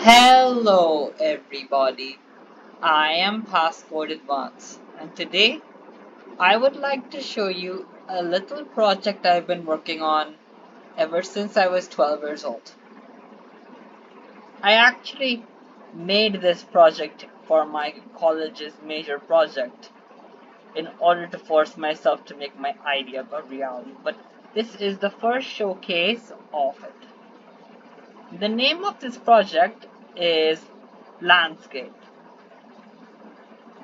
Hello everybody, I am Passcode Advance and today I would like to show you a little project I've been working on ever since I was 12 years old. I actually made this project for my college's major project in order to force myself to make my idea a reality, but this is the first showcase of it. The name of this project is Landscape.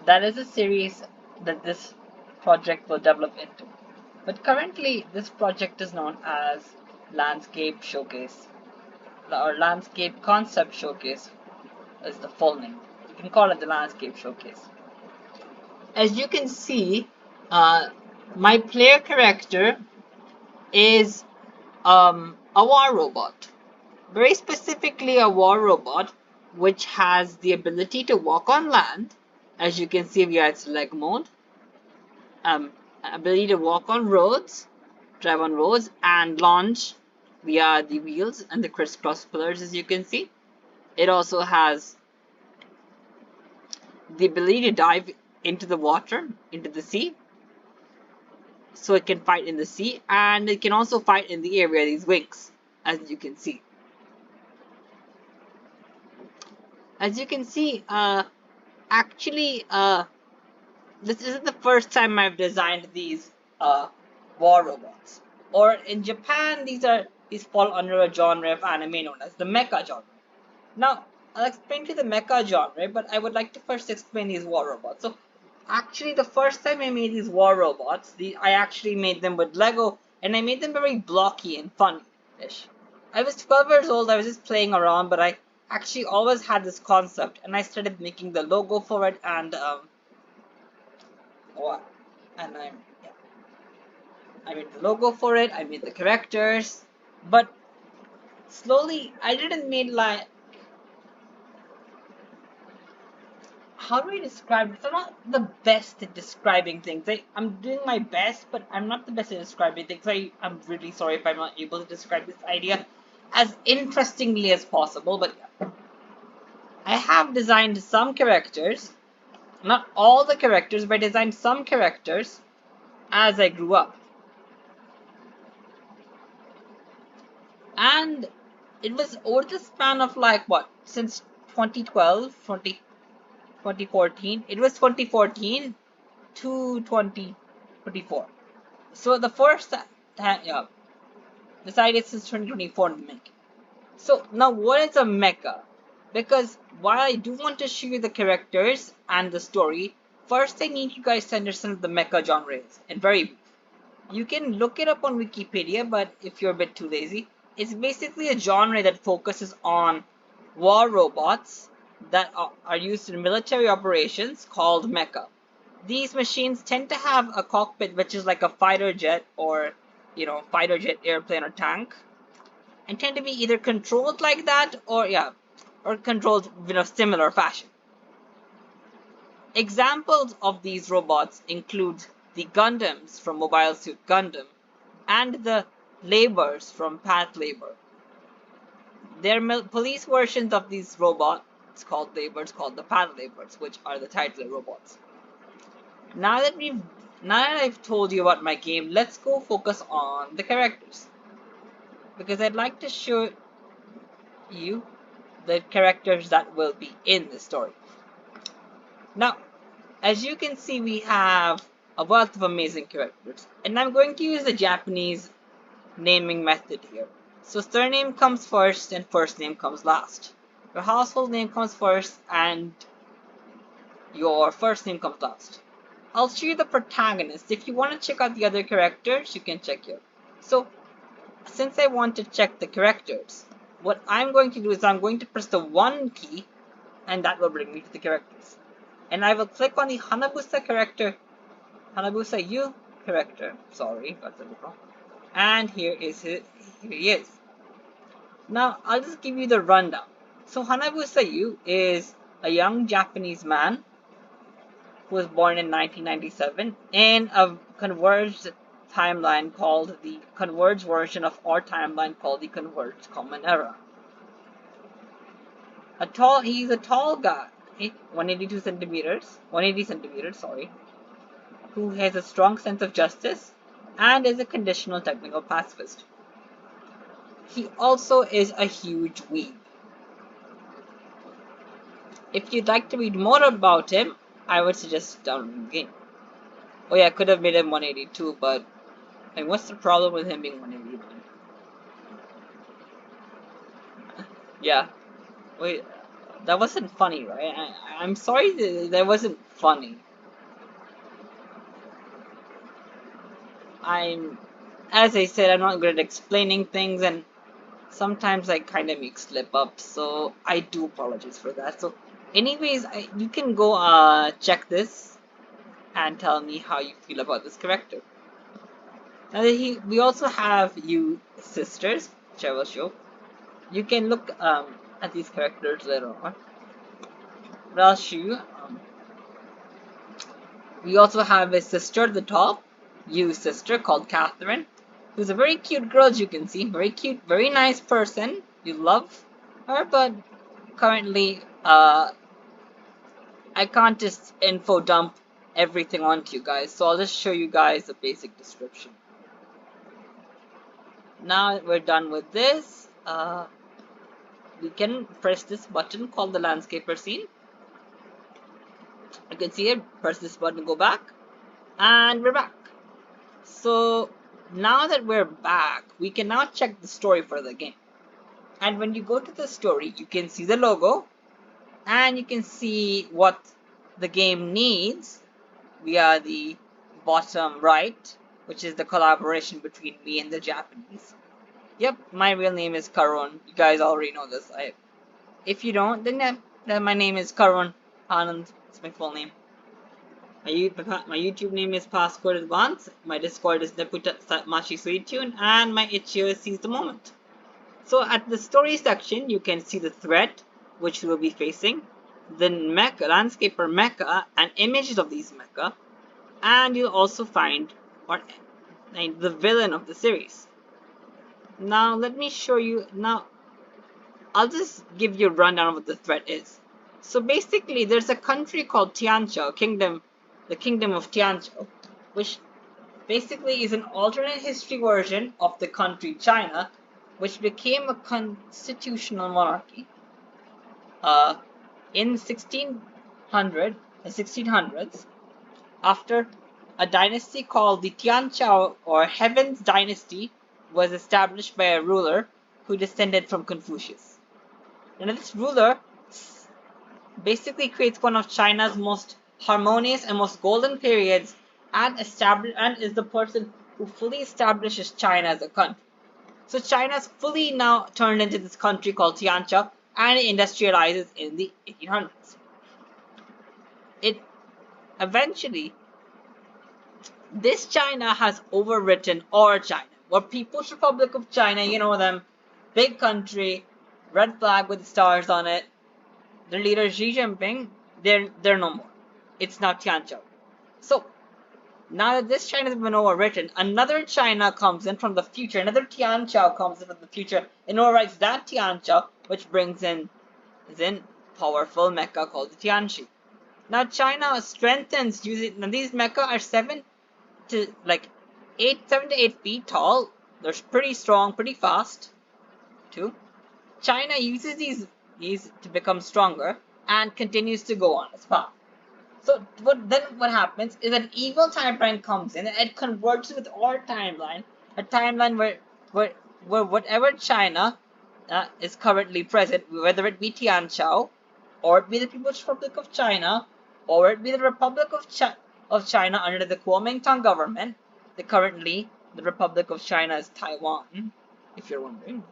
That is a series that this project will develop into. But currently, this project is known as Landscape Showcase, or Landscape Concept Showcase is the full name. You can call it the Landscape Showcase. As you can see, my player character is a war robot. Very specifically, a war robot which has the ability to walk on land. As you can see via its leg mode, ability to walk on roads, drive on roads, and launch via the wheels and the crisscross pillars, as you can see. It also has the ability to dive into the water, into the sea, so it can fight in the sea, and it can also fight in the air via these wings, as you can see. As you can see, actually, this isn't the first time I've designed these war robots. Or in Japan, these fall under a genre of anime known as the mecha genre. Now, I'll explain to you the mecha genre, but I would like to first explain these war robots. So, actually, the first time I made these war robots, I actually made them with Lego, and I made them very blocky and fun-ish. I was 12 years old, I was just playing around, but I actually always had this concept, and I started making the logo for it, and what? And yeah, I made the logo for it, I made the characters, but slowly I didn't make like, how do I describe this? I'm not the best at describing things. I'm doing my best, but I'm not the best at describing things. I'm really sorry if I'm not able to describe this idea as interestingly as possible, but yeah. I have designed some characters, not all the characters, but I designed some characters as I grew up. And it was over the span of like what, since 2012, 2014, it was 2014 to 2024. So the first time, yeah, decided since 2024 to make. So now what is a mecha? Because while I do want to show you the characters and the story, first I need you guys to understand what the mecha genre is, and very brief. You can look it up on Wikipedia, but if you're a bit too lazy, it's basically a genre that focuses on war robots that are used in military operations called mecha. These machines tend to have a cockpit which is like a fighter jet or, fighter jet, airplane, or tank, and tend to be either controlled like that or controlled in a similar fashion. Examples of these robots include the Gundams from Mobile Suit Gundam and the Labors from Path Labor. There are police versions of these robots called Labors, called the Path Labors, which are the title robots. Now that I've told you about my game, let's go focus on the characters, because I'd like to show you the characters that will be in the story. Now, as you can see, we have a wealth of amazing characters, and I'm going to use the Japanese naming method here. So surname comes first and first name comes last. Your household name comes first and your first name comes last. I'll show you the protagonist. If you want to check out the other characters, you can check here. So, since I want to check the characters, what I'm going to do is I'm going to press the 1 key, and that will bring me to the characters. And I will click on the Hanabusa character, Hanabusa U character. Sorry, got that wrong. And here he is. Now, I'll just give you the rundown. So, Hanabusa Yu is a young Japanese man who was born in 1997 in a converged timeline called the converged version of our timeline called the converged common era. He's a tall guy, 180 centimeters, sorry, who has a strong sense of justice and is a conditional technical pacifist. He also is a huge weeb. If you'd like to read more about him, I would suggest downloading the game. Oh yeah, I could have made him 182, but like, what's the problem with him being 181? Yeah, wait, that wasn't funny, right? I'm sorry that wasn't funny. As I said, I'm not good at explaining things, and sometimes I kind of make slip ups, so I do apologize for that. So, anyways, you can go check this and tell me how you feel about this character. Now, we also have you sisters, which I will show. You can look at these characters later on. But I'll show you. We also have a sister at the top, you sister called Catherine, who's a very cute girl, as you can see. Very cute, very nice person. You love her, but currently, I can't just info dump everything onto you guys, so I'll just show you guys a basic description. Now that we're done with this, we can press this button called the Landscaper scene. You can see it, press this button, go back, and we're back. So now that we're back, we can now check the story for the game. And when you go to the story, you can see the logo, and you can see what the game needs via the bottom right, which is the collaboration between me and the Japanese. Yep, my real name is Karun. You guys already know this. If you don't, then my name is Karun Anand. It's my full name. My YouTube name is Passcode Advance. My Discord is Neputa Machi Suitune, and my itch.io is Seize the Moment. So at the story section, you can see the threat which we will be facing, the mecha, landscaper mecha, and images of these mecha, and you'll also find the villain of the series. Now let me show you. Now I'll just give you a rundown of what the threat is. So basically, there's a country called Tianzhou, the Kingdom of Tianzhou, which basically is an alternate history version of the country China, which became a constitutional monarchy in 1600s after a dynasty called the Tianzhou or Heaven's Dynasty was established by a ruler who descended from Confucius. And this ruler basically creates one of China's most harmonious and most golden periods and is the person who fully establishes China as a country. So China's fully now turned into this country called Tianzhou and it industrializes in the 1800s. It eventually, this China has overwritten our China, or People's Republic of China, you know them, big country, red flag with stars on it. Their leader Xi Jinping, they're no more. It's now Tianzhou. So now that this China has been overwritten, another China comes in from the future. Another Tianzhou comes in from the future and overwrites that Tianzhou, which brings in powerful mecha called the Tianxi. Now China strengthens using. Now these mecha are 7 to 8 feet tall. They're pretty strong, pretty fast, too. China uses these to become stronger and continues to go on its path. So what happens is an evil timeline comes in and it converges with our timeline, a timeline where whatever China is currently present, whether it be Tianzhou, or it be the People's Republic of China, or it be the Republic of China under the Kuomintang government. Currently, the Republic of China is Taiwan, if you're wondering.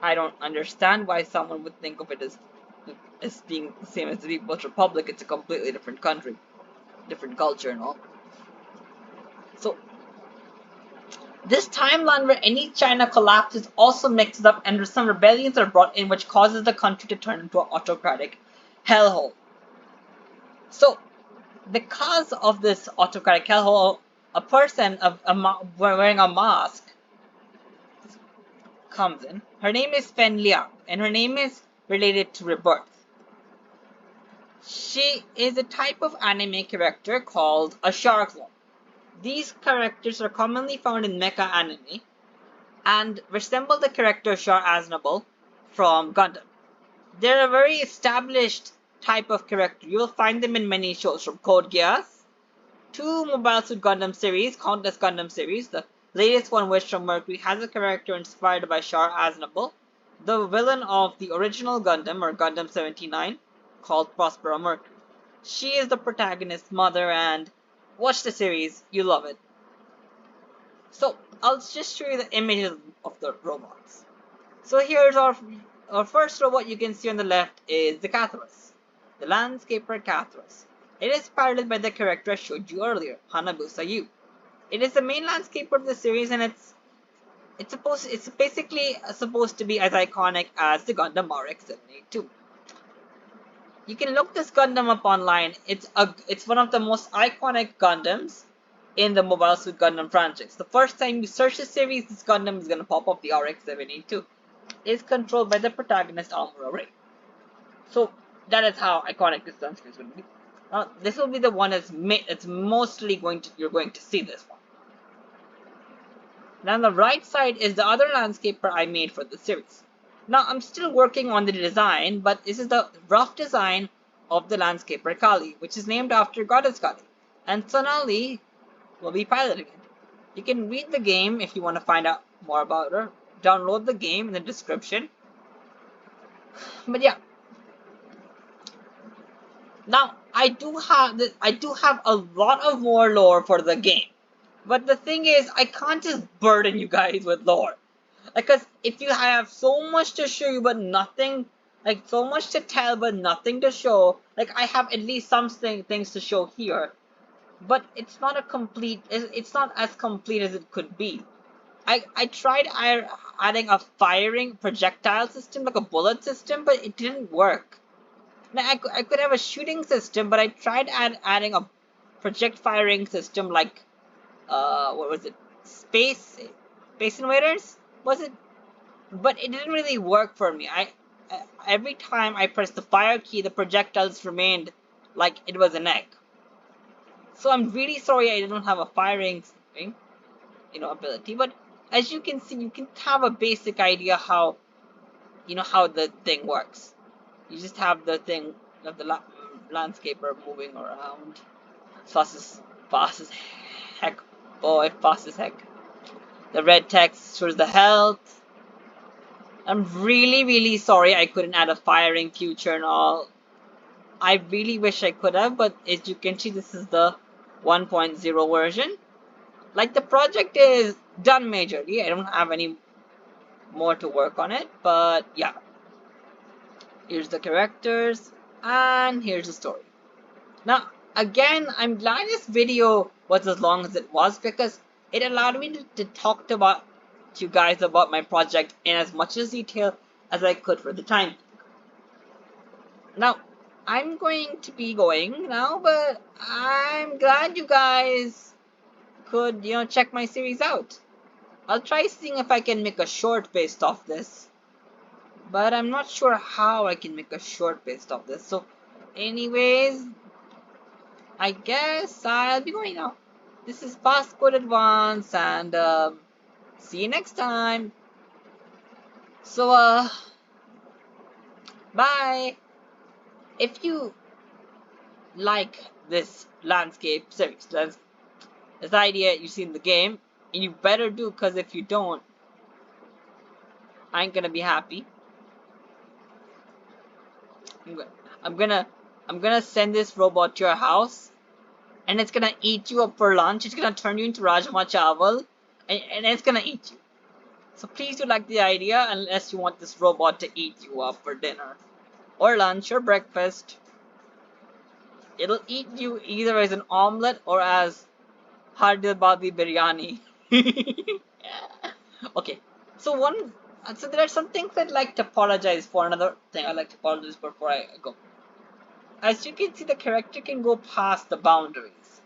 I don't understand why someone would think of it as being the same as the People's Republic. It's a completely different country, different culture and all. So, this timeline where any China collapses also mixes up and some rebellions are brought in which causes the country to turn into an autocratic hellhole. So, because of this autocratic hellhole, a person wearing a mask comes in. Her name is Fen Liang, and her name is related to rebirth. She is a type of anime character called a shark clone. These characters are commonly found in mecha anime and resemble the character Char Aznable from Gundam. They're a very established type of character. You'll find them in many shows, from Code Geass to Mobile Suit Gundam series, countless Gundam series. The latest one, Wish from Mercury, has a character inspired by Char Aznable, the villain of the original Gundam, or Gundam 79, called Prospera Mercury. She is the protagonist's mother, and watch the series, you love it. So I'll just show you the images of the robots. So here's our first robot. You can see on the left is the Cathras, the Landscaper Cathras. It is piloted by the character I showed you earlier, Hanabusa Yu. It is the main landscaper of the series, and it's basically supposed to be as iconic as the Gundam RX-782. You can look this Gundam up online. It's one of the most iconic Gundams in the Mobile Suit Gundam franchise. The first time you search the series, this Gundam is gonna pop up, the RX-782. It is controlled by the protagonist Amuro Ray. So that is how iconic this Gundam is going to be. This will be the one it's mostly you're going to see this one. Now on the right side is the other landscaper I made for the series. Now I'm still working on the design, but this is the rough design of the landscaper Kali, which is named after Goddess Kali, and Sonali will be piloting it. You can read the game if you want to find out more about her. Download the game in the description. But yeah. Now I do have a lot of more lore for the game. But the thing is, I can't just burden you guys with lore. Because if you have so much to show you but nothing, like so much to tell but nothing to show, like I have at least some things to show here, but it's not it's not as complete as it could be. I tried adding a firing projectile system, like a bullet system, but it didn't work. Now I could have a shooting system, but I tried adding a project firing system like what was it? Space Invaders? Was it? But it didn't really work for me. Every time I pressed the fire key, the projectiles remained like it was an egg. So I'm really sorry I don't have a firing, ability. But as you can see, you can have a basic idea how the thing works. You just have the thing of the landscaper moving around. Fast as heck. Boy, fast as heck. The red text shows the health. I'm really, really sorry I couldn't add a firing future and all. I really wish I could have, but as you can see, this is the 1.0 version. Like, the project is done majorly. I don't have any more to work on it, but yeah. Here's the characters, and here's the story. Now, again, I'm glad this video was as long as it was, because it allowed me to talk to you guys about my project in as much detail as I could for the time. Now, I'm going to be going now, but I'm glad you guys could, check my series out. I'll try seeing if I can make a short based off this, but I'm not sure how I can make a short based off this. So, anyways, I guess I'll be going now. This is Passport Advance, and see you next time. So, bye. If you like this landscape series, this idea you see in the game, and you better do, because if you don't, I ain't gonna be happy. I'm gonna send this robot to your house, and it's gonna eat you up for lunch. It's gonna turn you into Rajma Chawal, and it's gonna eat you. So please do like the idea, unless you want this robot to eat you up for dinner, or lunch, or breakfast. It'll eat you either as an omelette or as Hyderabadi biryani. Okay, so there are some things I'd like to apologize for. Another thing I'd like to apologize for before I go. As you can see, the character can go past the boundaries.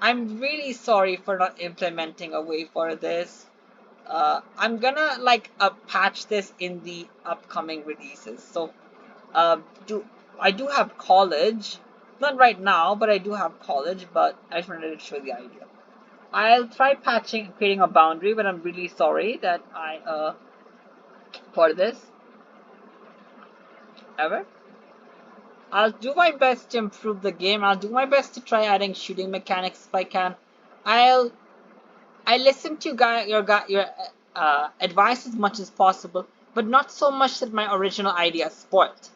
I'm really sorry for not implementing a way for this. I'm gonna like patch this in the upcoming releases. So do I do have college, not right now, but I do have college. But I just wanted to show the idea. I'll try patching, creating a boundary, but I'm really sorry that I for this ever. I'll do my best to improve the game. I'll do my best to try adding shooting mechanics if I can. I'll I listen to your advice as much as possible, but not so much that my original idea is spoiled.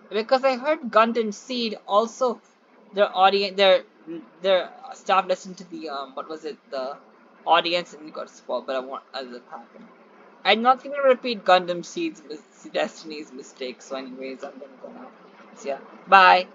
Because I heard Gundam Seed also their audience their staff listened to the what was it, the audience, and it got spoiled, but I want as it happened. I'm not gonna repeat Gundam Seed's Destiny's mistake, so anyways I'm gonna go now. So yeah. Bye.